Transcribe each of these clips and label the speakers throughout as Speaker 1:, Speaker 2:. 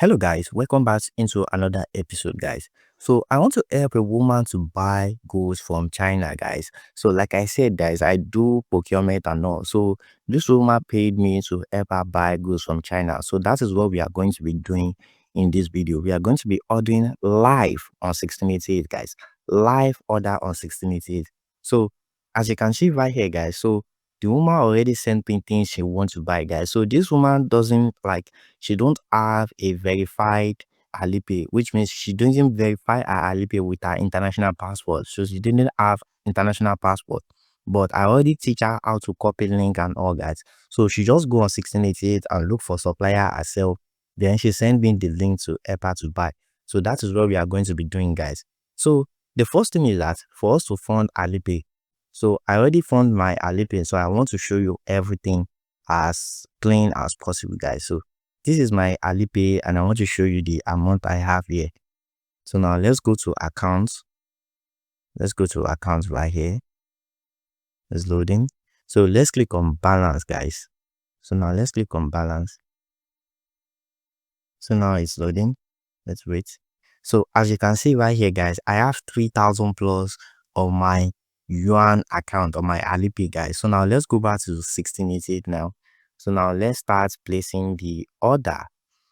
Speaker 1: Hello guys, welcome back into another episode guys. So I want to help a woman to buy goods from China guys. So like I said guys, I do procurement and all. So this woman paid me to help her buy goods from China. So that is what we are going to be doing in this video. We are going to be ordering live on 1688 guys. Live order on 1688. So as you can see right here guys, so the woman already sent me things she wants to buy guys. So this woman doesn't like, she don't have a verified Alipay, which means she doesn't verify her Alipay with her international passport. So she didn't have international passport. But I already teach her how to copy link and all that. So she just go on 1688 and look for supplier herself. Then she send me the link to help her to buy. So that is what we are going to be doing, guys. So the first thing is that for us to fund Alipay. So I already fund my Alipay. So I want to show you everything as clean as possible, guys. So this is my Alipay and I want to show you the amount I have here. So now let's go to accounts. Let's go to accounts right here. It's loading. So let's click on balance, guys. So now let's click on balance. So now it's loading. Let's wait. So as you can see right here, guys, I have 3,000 plus on my yuan account on my Alipay, guys. So now let's go back to 1688 now. So now let's start placing the order.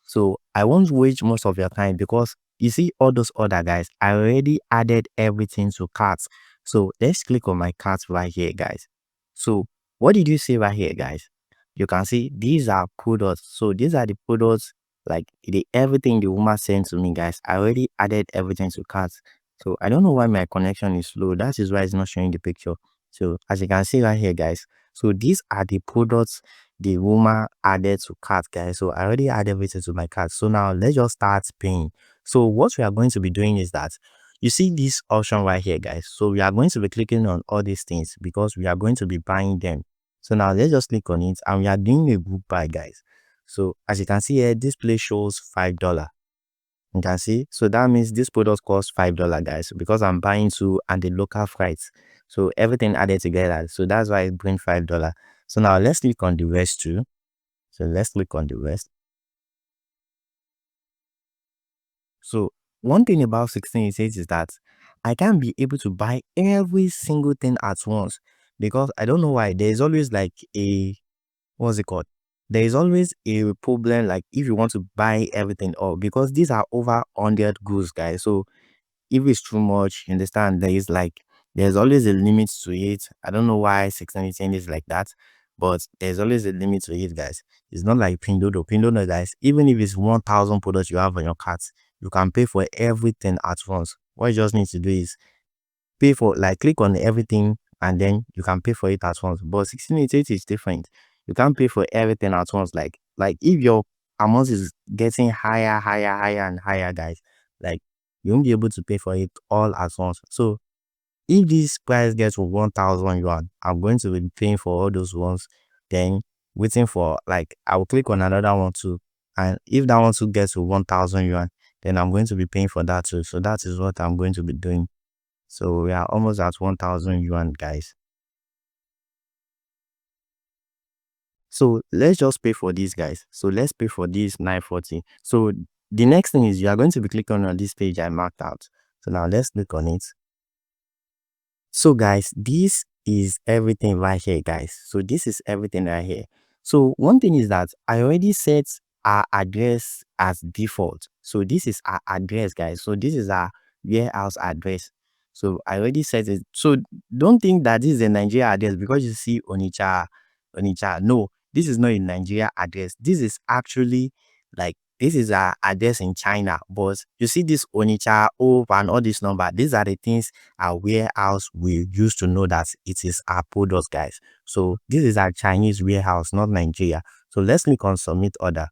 Speaker 1: So I won't waste most of your time because you see all those order, guys. I already added everything to carts. So let's click on my carts right here, guys. So what did you see right here, guys? You can see these are products. So these are the products, like everything the woman sent to me, guys. I already added everything to carts. So I don't know why my connection is slow. That is why it's not showing the picture. So as you can see right here, guys, so these are the products the woman added to cart, guys. So I already added everything to my cart. So now let's just start paying. So what we are going to be doing is that you see this option right here, guys. So we are going to be clicking on all these things because we are going to be buying them. So now let's just click on it and we are doing a group buy, guys. So as you can see here, this place shows $5. You can see, so that means this product costs $5, guys, because I'm buying two and the local freights. So everything added together. So that's why it brings $5. So now let's click on the rest too. So let's click on the rest. So one thing about 1688 is that I can't be able to buy every single thing at once because I don't know why. There's always like a, what's it called? There is always a problem, like if you want to buy everything all, because these are over 100 goods, guys. So if it's too much, you understand, there's always a limit to it. I don't know why 1618 is like that, but there's always a limit to it, guys. It's not like Pindodo, guys. Even if it's 1,000 products you have on your cart, you can pay for everything at once. What you just need to do is pay for, like, click on everything and then you can pay for it at once. But 1688 is different. You can't pay for everything at once. Like if your amount is getting higher and higher, guys, like you won't be able to pay for it all at once. So if this price gets to 1,000 yuan, I'm going to be paying for all those ones, then waiting for, like, I will click on another one too, and if that one too gets to 1,000 yuan, then I'm going to be paying for that too. So that is what I'm going to be doing. So we are almost at 1,000 yuan, guys. So let's just pay for these, guys. So let's pay for these 940. So the next thing is you are going to be clicking on this page I marked out. So now let's click on it. So guys, this is everything right here, guys. So this is everything right here. So one thing is that I already set our address as default. So this is our address, guys. So this is our warehouse address. So I already set it. So don't think that this is a Nigeria address because you see Onitsha. No, this is not a Nigeria address. This is actually, like, this is our address in China. But you see this Onitsha, Hope, and all this number. These are the things our warehouse will use to know that it is our product, guys. So this is our Chinese warehouse, not Nigeria. So let's click on submit order.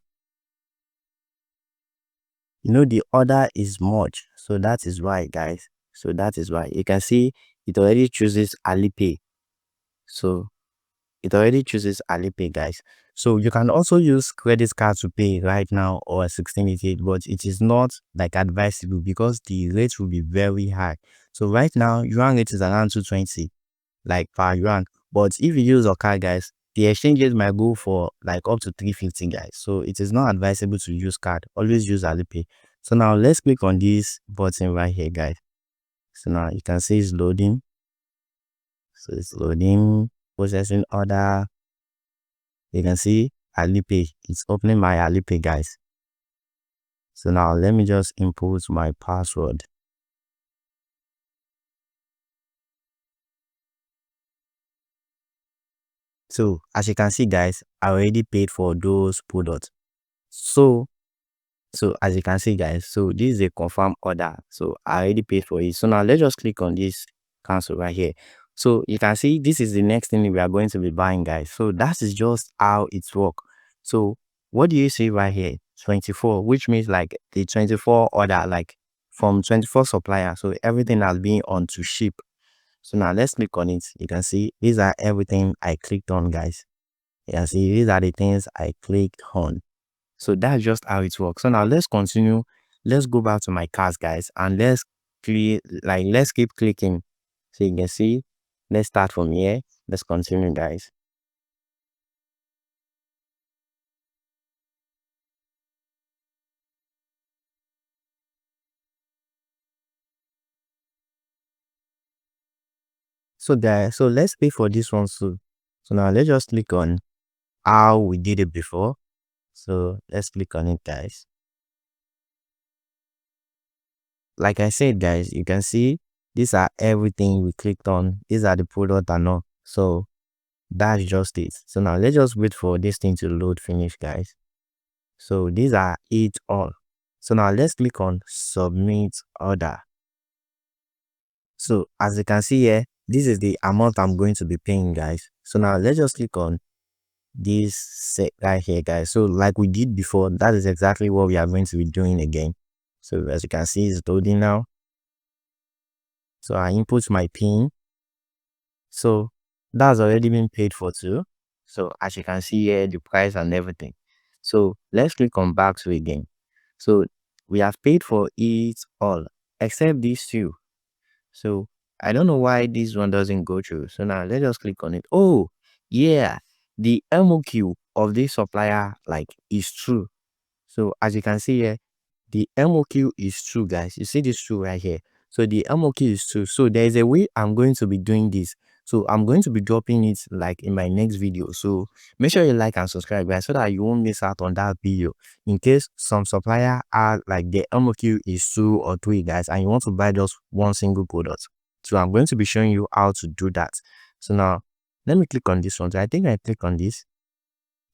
Speaker 1: You know, the order is much, so that is why, guys. So that is why you can see it already chooses Alipay. So it already chooses Alipay, guys. So you can also use credit card to pay right now or 1688, but it is not like advisable because the rate will be very high. So right now yuan rate is around 220, like per yuan. But if you use your card, guys, the exchanges might go for like up to 350, guys. So it is not advisable to use card. Always use Alipay. So now let's click on this button right here, guys. So now you can see it's loading. So it's loading, processing order. You can see Alipay. It's opening my Alipay, guys. So now let me just input my password. So as you can see, guys, I already paid for those products. So as you can see, guys, so this is a confirmed order. So I already paid for it. So now let's just click on this cancel right here. So you can see this is the next thing we are going to be buying, guys. So that is just how it's work. So what do you see right here? 24, which means like the 24 order, like from 24 supplier. So everything has been on to ship. So now let's click on it. You can see these are everything I clicked on, guys. You can see these are the things I clicked on. So that's just how it works. So now let's continue. Let's go back to my cards, guys, and let's keep clicking. So you can see, let's start from here. Let's continue, guys. So let's pay for this one too. So now let's just click on how we did it before. So let's click on it, guys. Like I said, guys, you can see these are everything we clicked on. These are the product and all. So that's just it. So now let's just wait for this thing to load finish, guys. So these are it all. So now let's click on submit order. So as you can see here, this is the amount I'm going to be paying, guys. So now let's just click on this set right here, guys. So like we did before, that is exactly what we are going to be doing again. So as you can see, it's loading now. So I input my pin. So that's already been paid for too. So as you can see here, the price and everything. So let's click on back to again. So we have paid for it all except these two. So I don't know why this one doesn't go through. So now let's just click on it. Oh yeah, the MOQ of this supplier like is true. So as you can see here, the MOQ is true, guys. You see this true right here. So the MOQ is true. So there is a way I'm going to be doing this. So I'm going to be dropping it like in my next video. So make sure you like and subscribe, guys, so that you won't miss out on that video. In case some supplier are like the MOQ is 2 or 3, guys, and you want to buy just one single product. So I'm going to be showing you how to do that. So now let me click on this one. So I think I click on this.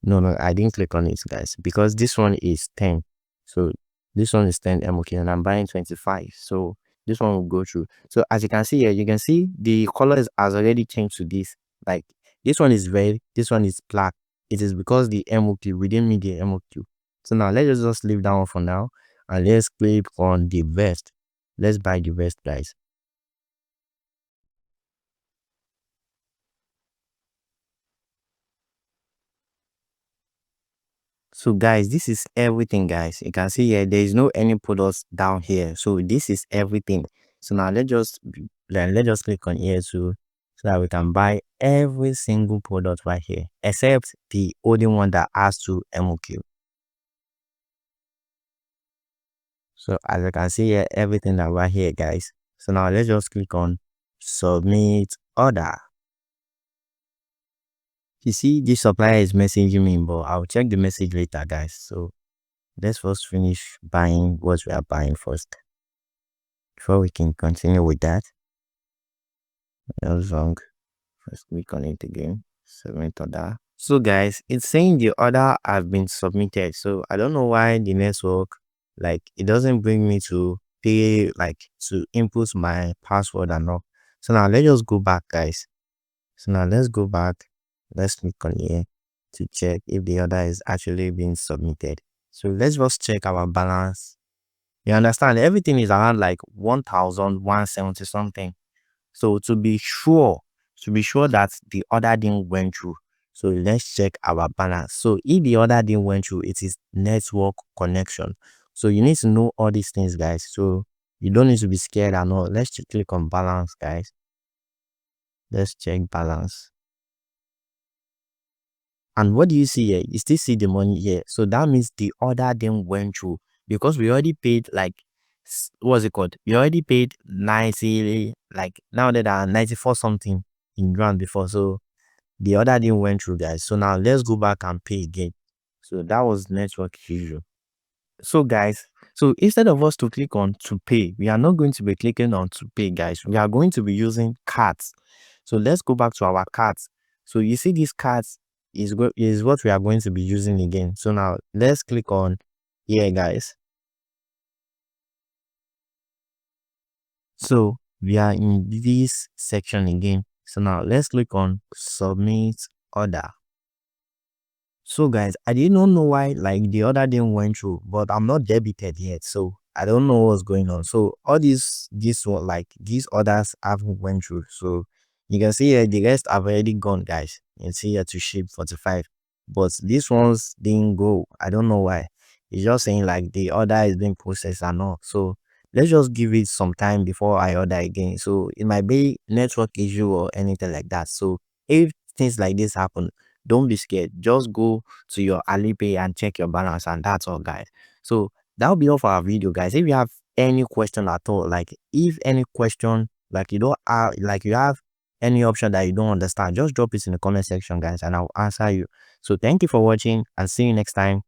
Speaker 1: No, I didn't click on it, guys, because this one is 10. So this one is 10 MOK and I'm buying 25. So this one will go through. So as you can see here, you can see the colors has already changed to this. Like this one is red, this one is black. It is because the MOQ, we didn't meet the MOQ. So now let's just leave that one for now and let's click on the vest. Let's buy the vest, guys. So guys, this is everything, guys. You can see here there is no any products down here. So this is everything. So now let's just click on here too, so that we can buy every single product right here except the only one that has to MOQ. So as you can see here, everything that right here, guys. So now let's just click on submit order. You see this supplier is messaging me, but I'll check the message later, guys. So let's first finish buying what we are buying first before we can continue with that. That was wrong. Let's click on it again. Submit order. So guys, it's saying the order has been submitted. So I don't know why the network, like, it doesn't bring me to pay, like to input my password and all. So now let's just go back, guys. So now let's go back. Let's click on here to check if the order is actually being submitted. So let's just check our balance. You understand, everything is around like 1,170 something. So to be sure that the order didn't went through, so let's check our balance. So if the order didn't went through, it is network connection. So you need to know all these things, guys. So you don't need to be scared and all. Let's click on balance, guys. Let's check balance. And what do you see here? You still see the money here. So that means the order then went through because we already paid like what's it called? We already paid 90, like now that are 94 something in grand before. So the order didn't went through, guys. So now let's go back and pay again. So that was network issue. So guys, so instead of us to click on to pay, we are not going to be clicking on to pay, guys. We are going to be using cards. So let's go back to our cards. So you see these cards is what we are going to be using again. So now let's click on here, guys. So we are in this section again. So now let's click on submit order. So guys, I did not know why like the other didn't went through, but I'm not debited yet, so I don't know what's going on. So all these one like these orders haven't went through. So you can see here the rest have already gone, guys. You can see here to ship 45, but these ones didn't go. I don't know why. It's just saying like the order is being processed and all. So let's just give it some time before I order again. So it might be network issue or anything like that. So if things like this happen, don't be scared. Just go to your Alipay and check your balance, and that's all, guys. So that'll be all for our video, guys. If you have any question at all, like if any question like you don't have, like you have any option that you don't understand, just drop it in the comment section, guys, and I'll answer you. So thank you for watching and see you next time.